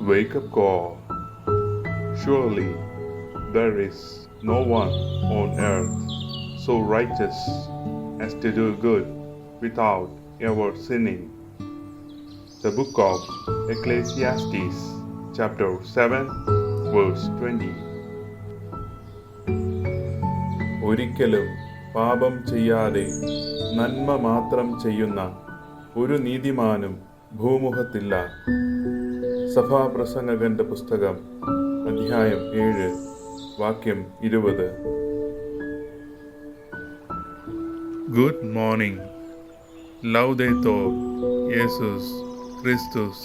wake up call. Surely there is no one on earth so righteous as to do good without ever sinning. The book of Ecclesiastes, chapter 7, verse 20. ഒരിക്കലും പാപം ചെയ്യാതെ നന്മ മാത്രം ചെയ്യുന്ന ഒരു നീതിമാനും ഭൂമുഖത്തില്ല. സഭാപ്രസംഗകന്റെ പുസ്തകം അധ്യായം 7 വാക്യം 20. Good morning. Laudetur Jesus Christus.